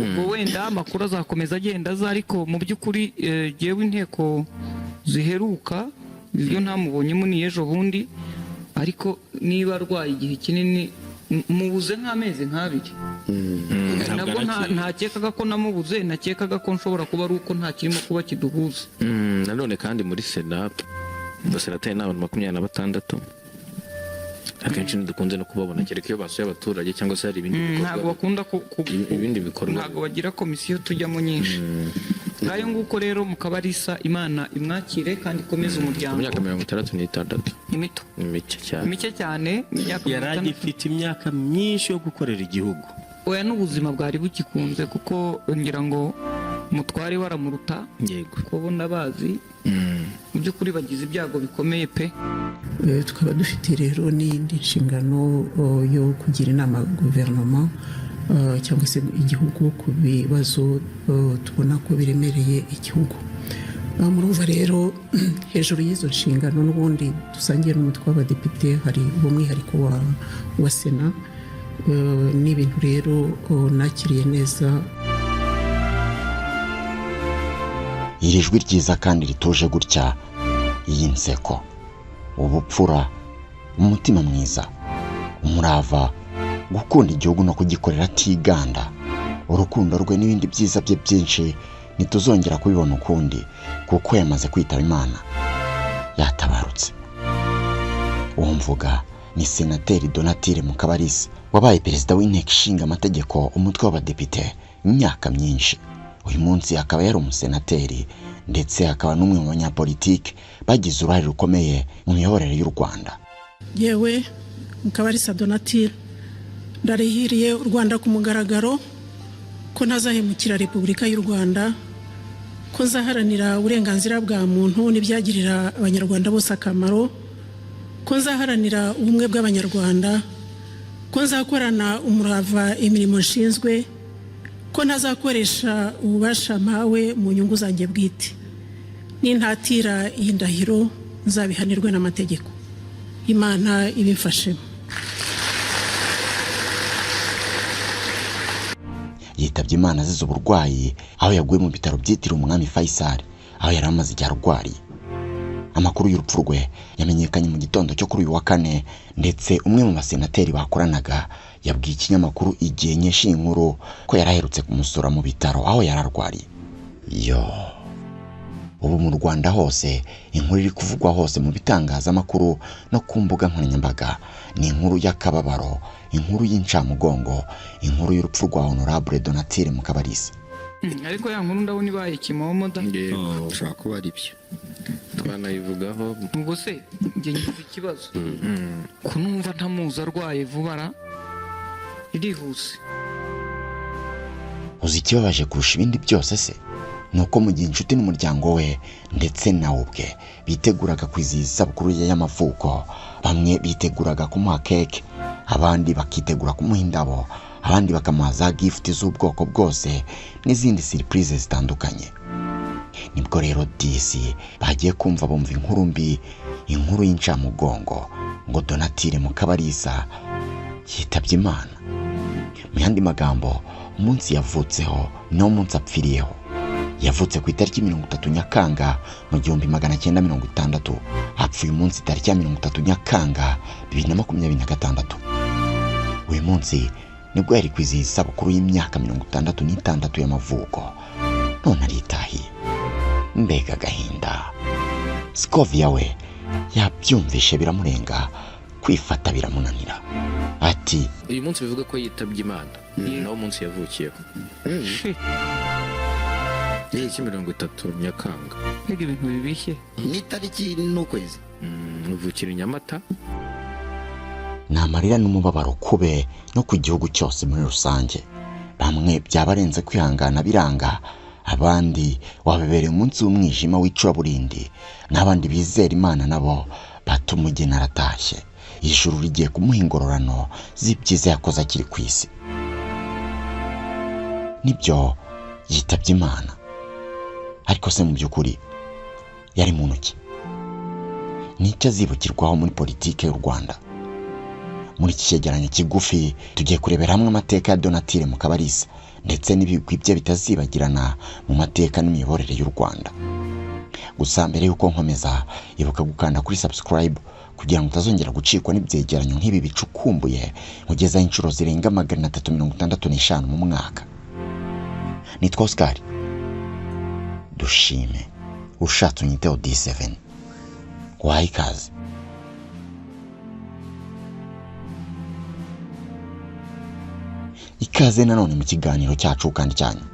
ubwo wenda amakuru azakomeza agenda aza, ariko mu by'ukuri jewe inteko ziheruka ibyo ntamubonyemo ni ejo bundi, ariko niba arwaye igihe kinini mubuze nk'amezi nk'abiri. Nabwo ntakekaga ko namubuze, nakekaga ko nshobora kuba ari uko nta kirimo kuba kiduhuza. Nanone kandi muri Sena abasenateri ni abantu 26, akenshi ntidukunze no kubabona kereka iyo basuye abaturage cyangwa se hari ibindi bikorwa. Ntabwo bakunda ibindi bikorwa, ntabwo bagira komisiyo tujyamo nyinshi. Ngayo nguko rero Mukabarisa, Imana imwakire kandi ikomeze umuryango. Mu myaka 66 imito mike cyane, yaragifite imyaka myinshi yo gukorera igihugu. Oya n'ubuzima bwari bukikunze, kuko ngira ngo umutware waramuruta, yego kubona bazi mu by'ukuri bagize ibyago bikomeye pe. Tukaba dufite rero n'indi nshingano yo kugira inama guverinoma cyangwa se igihugu ku bibazo tubona ko biremereye igihugu. Murumva rero hejuru y'izo nshingano n'ubundi dusangiye n'umutwe w'abadepite hari umwihariko wa Sena, n'ibintu rero nakiriye neza. Iri jwi ryiza kandi rituje gutya, iyi nseko, ubupfura, umutima mwiza, umurava, gukunda igihugu no kugikorera atiganda, urukundo rwe n'ibindi byiza bye byinshi ntituzongera kubibona ukundi, kuko yamaze kwitaba Imana, yatabarutse. Uwo mvuga ni Senateri Donatille Mukabarisa, wabaye perezida w'inteko ishinga amategeko umutwe w'abadepite imyaka myinshi. Uyu munsi akaba yari umusenateri ndetse akaba n'umwe mu banyapolitike bagize uruhare rukomeye mu miyoborere y'u Rwanda. Yewe Mukabarisa Donatille, ndarihiriye u Rwanda ku mugaragaro ko ntazahemukira Repubulika y'u Rwanda, ko nzaharanira uburenganzira bwa muntu n'ibyagirira abanyarwanda bose akamaro, ko nzaharanira ubumwe bw'abanyarwanda, ko nzakorana umurava imirimo nshinzwe, ko ntazakoresha ububasha mpawe mu nyungu zanjye bwite, n'intatira iyi ndahiro nzabihanirwe n'amategeko. Imana ibimfashemo. Yitabye Imana azize uburwayi, aho yaguye mu bitaro byitiriwe Umwami Faisal, aho yari amaze igihe arwariye. Amakuru y'urupfu rwe yamenyekanye mu gitondo cyo kuri uyu wa Kane, ndetse umwe mu basenateri bakoranaga yabwiye ikinyamakuru Igihe nyesha inkuru ko yaraherutse kumusura mu bitaro aho yararwariye. Ubu mu Rwanda hose inkuru iri kuvugwa hose mu bitangazamakuru no ku mbuga nkoranyambaga ni inkuru y'akababaro, inkuru y'incamugongo, inkuru y'urupfu rwa Honorable Donatille Mukabarisa. Ariko ya nkuru ndabona ibaye kimomo da. Ushaka kuba ari byo twanayivugaho. Ubwo se njye ngize ikibazo kunumva ntamuzi arwaye vuba irihuse. Uzi ikibabaje kurusha ibindi byose se, nuko mu gihe inshuti n'umuryango we ndetse nawe ubwe biteguraga kwizihiza isabukuru ye y'amavuko, bamwe biteguraga kumuha keke, abandi bakitegura kumuha indabo, abandi bakamuha za gift z'ubwoko bwose n'izindi surprise zitandukanye. Nibwo rero DC bagiye kumva bumva inkuru mbi, inkuru y'incamugongo ngo Donatille Mukabarisa yitabye Imana. Mu yandi magambo, umunsi yavutseho no munsi apfiriyeho. Yavutse ku itariki 30 Nyakanga mu 1960, hapfuye umunsi tariki ya 30 Nyakanga 2026. Uyu munsi nibwo yari kwizihiza isabukuru y'imyaka 66 y'amavuko, none aritahiye. Mbega gahinda. Scovia we yabyumvishe biramurenga, kwifata biramunanira. Ati uyu munsi bivuga ko yitabye Imana, nawo munsi yavukiyeho. Ni 30 Nyakanga. Mbega ibintu bibishye. Ni tariki n'ukwezi. Uvukira Nyamata. Namarira n'umubabaro kube no ku gihugu cyose muri rusange. Bamwe byabarenze kwihangana biranga, abandi wabebereye umunsi w'umwijima w'icuraburindi, n'abandi bizera Imana nabo batumugena aratashye. Ijuru rigiye kumuha ingororano z'ibyiza yakoze akiri ku isi. Nibyo yitabye Imana, ariko se mu by'ukuri yari muntu ki? Nicyo azibukirwaho muri politike y'u Rwanda. Muri iki cyegeranyo kigufi tugiye kurebera hamwe amateka ya Donatille Mukabarisa ndetse n'ibigwi bye bitazibagirana mu mateka n'imiyoborere y'u Rwanda. Gusa mbere y'uko nkomeza, ibuka gukanda kuri subscribe kugira ngo utazongera gucikwa n'ibyegeranyo nk'ibi bicukumbuye mugezaho inshuro zirenga 365 mu mwaka. Nitwa Oscar. Dushime. Ushatse unyiteho D7. Waha ikaze. Ikaze nanone mu kiganiro cyacu kandi cyanyu.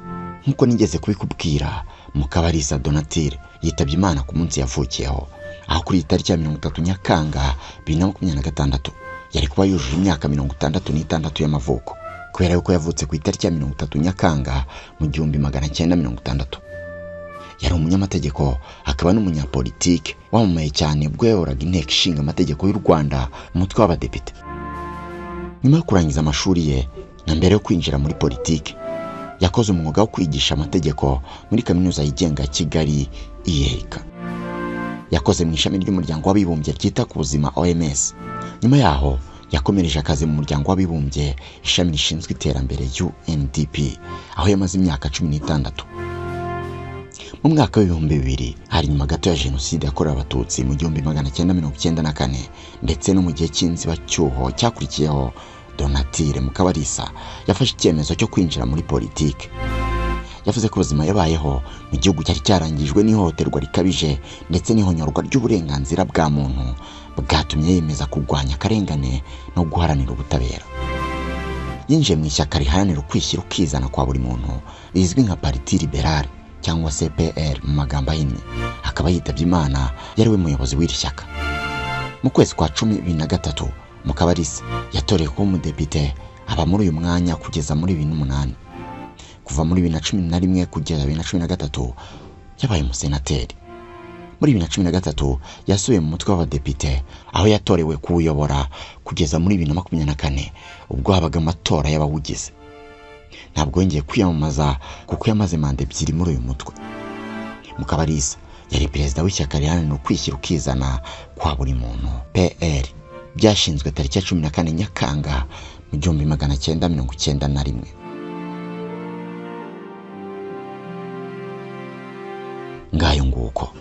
Nkuko nigeze kubikubwira, Mukabarisa Donatille yitabye Imana ku munsi yavukiyeho, aho kuri itariki ya 30 Nyakanga 2026 yari kuba yujuje imyaka 66 y'amavuko, kubera yuko yavutse ku itariki ya 30 Nyakanga mu 1960. Yari umunyamategeko akaba n'umunyapolitike wamamaye cyane ubwo yayoboraga inteko ishinga amategeko y'u Rwanda mu mutwe w'abadepite. Nyuma yo kurangiza amashuri ye na mbere yo kwinjira muri politike, yakoze umwuga wo kwigisha amategeko muri kaminuza yigenga Kigali IEK. Yakoze mu ishami ry'umuryango w'abibumbye ryita ku buzima OMS. Nyuma yaho yakomereje akazi mu muryango w'abibumbye ishami rishinzwe iterambere UNDP, aho yamaze imyaka 16. Mu mwaka w'2000 hari nyuma gato ya jenoside yakorewe abatutsi mu 1994 ndetse no mu gihe cy'inzibacyuho cyakurikiyeho, Donatille Mukabarisa yafashe icyemezo cyo kwinjira muri politike. Yavuze ko ubuzima yabayeho mu gihugu cyari cyarangijwe n'ihohoterwa rikabije ndetse n'ihonyorwa ry'uburenganzira bwa muntu bwatumye yemeza kurwanya akarengane no guharanira ubutabera. Yinjiye mu ishyaka riharanira ukwishyira ukizana kwa buri muntu rizwi nka Parti Liberal cyangwa se PL mu magambo ahinnye. Akaba yitabye Imana yari we muyobozi w'iri shyaka. Mu kwezi kwa 2023 Mukabarisa yatorewe kuba umudepite, aba muri uyu mwanya kugeza muri 2008. Kuva muri 2011 kugeza 2013 yabaye umusenateri. Muri 2013 yasubiye mu mutwe w'abadepite, aho yatorewe kuwuyobora kugeza muri 2024 ubwo habaga amatora y'abawugize. Ntabwo yongeye kwiyamamaza kuko yamaze manda 2 muri uyu mutwe. Mukabarisa yari perezida w'ishyaka riharanira ukwishyira ukizana kwa buri muntu PL, byashinzwe tariki ya 14 Nyakanga mu 1991. Ngayo nguko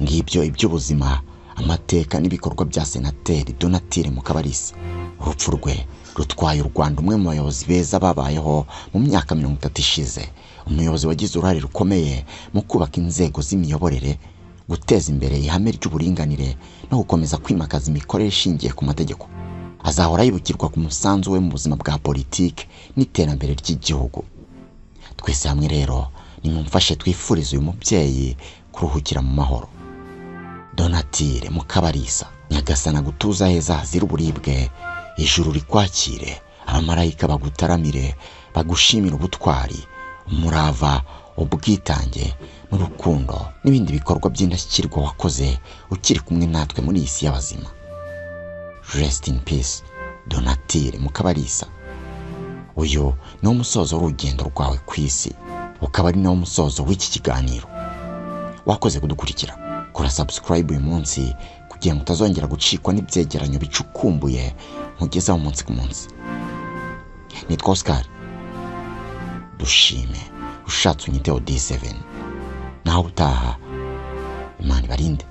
ngibyo iby'ubuzima, amateka n'ibikorwa bya senateri Donatille Mukabarisa. Urupfu rwe rutwaye u Rwanda umwe mu bayobozi beza babayeho mu myaka 30 ishize, umuyobozi wagize uruhare rukomeye mu kubaka inzego z'imiyoborere, guteza imbere ihame ry'uburinganire no gukomeza kwimakaza imikorere ishingiye ku mategeko. Azahora yibukirwa ku musanzu we mu buzima bwa politike n'iterambere ry'igihugu. Twese hamwe rero nimumfashe twifurize uyu mubyeyi kuruhukira mu mahoro. Donatille Mukabarisa, Nyagasana gutuza heza hazira uburibwe, ijuru rikwakire, abamarayika bagutaramire, bagushimira ubutwari, umurava, ubwitange n'urukundo n'ibindi bikorwa by'indashyikirwa wakoze ukiri kumwe natwe muri iyi si y'abazima. Rest in peace, Donatille Mukabarisa. Uyu ni umusozo w'urugendo rwawe ku isi, ukaba ari nawo musozo w'iki kiganiro. Wakoze kudukurikira. Kora subscribe uyu munsi kugira ngo utazongera gucikwa n'ibyegeranyo bicukumbuye mugezaho umunsi ku munsi. Nitwa Oscar. Dushime. Ushatse unyiteho D7. Naho utaha, Imana ibarinde.